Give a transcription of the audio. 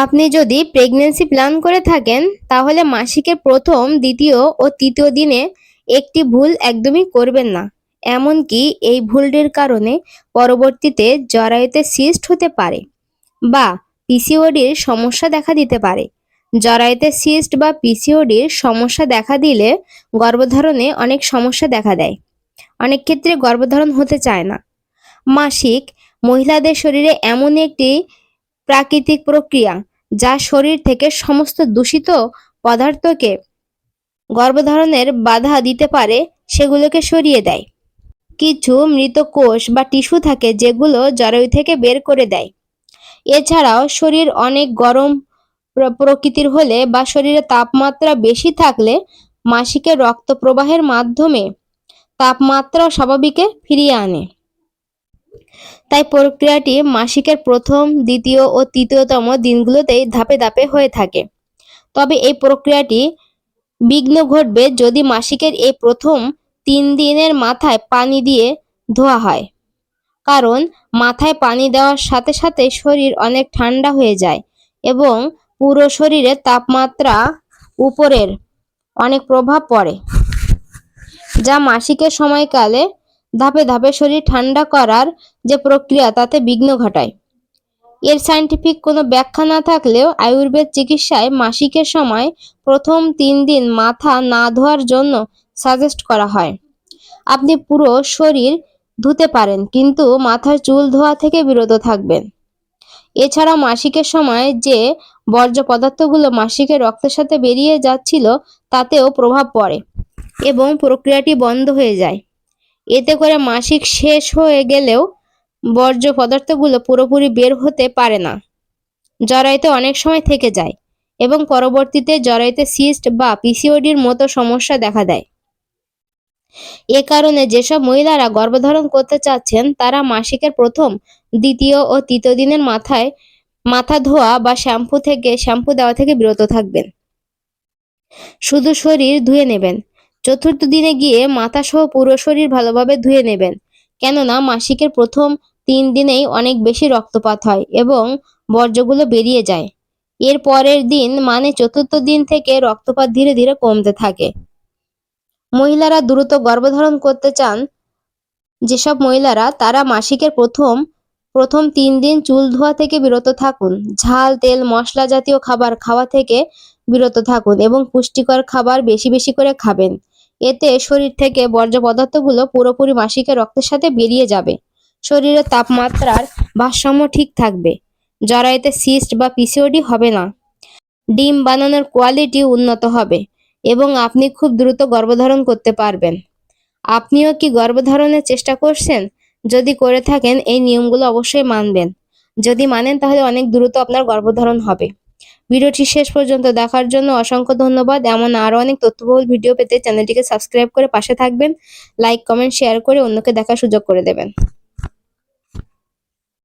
আপনি যদি pregnancy plan করে থাকেন তাহলে মাসিকের প্রথম, দ্বিতীয় ও তৃতীয় দিনে একটি ভুল একদমই করবেন না। এমনকি এই ভুলটির কারণে পরবর্তীতে জরায়ুতে সিস্ট হতে পারে বা পিসিওডির সমস্যা দেখা দিতে পারে। জরায়ুতে সিস্ট বা পিসিওডির সমস্যা দেখা দিলে গর্ভধারণে অনেক সমস্যা দেখা দেয়। অনেক ক্ষেত্রে গর্ভধারণ হতে চায় না। মাসিক মহিলাদের শরীরে এমন একটি প্রাকৃতিক প্রক্রিয়া যা শরীর থেকে সমস্ত দূষিত পদার্থকে গর্ভধারণের বাধা দিতে পারে, সেগুলোকে সরিয়ে দেয়। কিছু মৃত কোষ বা টিস্যু থাকে যেগুলো জরায়ু থেকে বের করে দেয়। এছাড়াও শরীর অনেক গরম প্রকৃতির হলে বা শরীরে তাপমাত্রা বেশি থাকলে মাসিকের রক্ত প্রবাহের মাধ্যমে তাপমাত্রা স্বাভাবিকে ফিরিয়ে আনে। তাই প্রক্রিয়াটি মাসিকের প্রথম, দ্বিতীয় ও তৃতীয়তম দিনগুলোতেই ধাপে ধাপে হয়ে থাকে। তবে এই প্রক্রিয়াটি বিঘ্ন ঘটবে যদি মাসিকের এই প্রথম 3 দিনের মাথায় পানি দিয়ে ধোয়া হয়। কারণ মাথায় পানি দেওয়ার সাথে সাথে শরীর অনেক ঠান্ডা হয়ে যায় এবং পুরো শরীরের তাপমাত্রা উপরের অনেক প্রভাব পড়ে, যা মাসিকের সময়কালে ধাপে ধাপে শরীর ঠান্ডা করার যে প্রক্রিয়া তাতে বিঘ্ন ঘটায়। এর সায়েন্টিফিক কোনো ব্যাখ্যা না থাকলেও আয়ুর্বেদ চিকিৎসায় মাসিকের সময় প্রথম 3 দিন মাথা না ধোয়ার জন্য সাজেস্ট করা হয়। আপনি পুরো শরীর ধুতে পারেন কিন্তু মাথার চুল ধোয়া থেকে বিরত থাকবেন। এছাড়া মাসিকের সময় যে বর্জ্য পদার্থগুলো মাসিকের রক্তের সাথে বেরিয়ে যাচ্ছিল তাতেও প্রভাব পড়ে এবং প্রক্রিয়াটি বন্ধ হয়ে যায়। এতে করে মাসিক শেষ হয়ে গেলেও বর্জ্য পদার্থগুলো পুরোপুরি বের হতে পারে না, জরায়ুতে অনেক সময় থেকে যায় এবং পরবর্তীতে জরায়ুতে সিস্ট বা পিসিওডির মতো সমস্যা দেখা দেয়। এ কারণে যেসব মহিলারা গর্ভধারণ করতে চাচ্ছেন তারা মাসিকের প্রথম, দ্বিতীয় ও তৃতীয় দিনের মাথা ধোয়া বা শ্যাম্পু দেওয়া থেকে বিরত থাকবেন। শুধু শরীর ধুয়ে নেবেন। চতুর্থ দিনে গিয়ে মাথা সহ পুরো শরীর ভালোভাবে ধুয়ে নেবেন, কেননা মাসিকের প্রথম 3 দিনেই অনেক বেশি রক্তপাত হয় এবং বর্জ্যগুলো বেরিয়ে যায়। এর পরের দিন মানে চতুর্থ দিন থেকে রক্তপাত ধীরে ধীরে কমতে থাকে। মহিলারা দ্রুত গর্ভধারণ করতে চান যেসব মহিলারা তারা মাসিকের প্রথম 3 দিন চুল ধোয়া থেকে বিরত থাকুন, ঝাল, তেল, মশলা জাতীয় খাবার খাওয়া থেকে বিরত থাকুন এবং পুষ্টিকর খাবার বেশি বেশি করে খাবেন। এতে শরীর থেকে বর্জ্য পদার্থগুলো পুরোপুরি মাসিকের রক্তের সাথে বেরিয়ে যাবে। শরীরের তাপমাত্রার ভারসাম্য ঠিক থাকবে। জরায়ুতে সিস্ট বা পিসিওডি হবে না। ডিম বানানোর কোয়ালিটি উন্নত হবে এবং আপনি খুব দ্রুত গর্ভধারণ করতে পারবেন। আপনিও কি গর্ভধারণের চেষ্টা করছেন? যদি করে থাকেন এই নিয়মগুলো অবশ্যই মানবেন। যদি মানেন তাহলে অনেক দ্রুত আপনার গর্ভধারণ হবে। ভিডিওটি শেষ পর্যন্ত দেখার জন্য অসংখ্য ধন্যবাদ। এমন আরও অনেক তথ্যবহুল ভিডিও পেতে চ্যানেলটিকে সাবস্ক্রাইব করে পাশে থাকবেন। লাইক, কমেন্ট, শেয়ার করে অন্যকে দেখার সুযোগ করে দেবেন।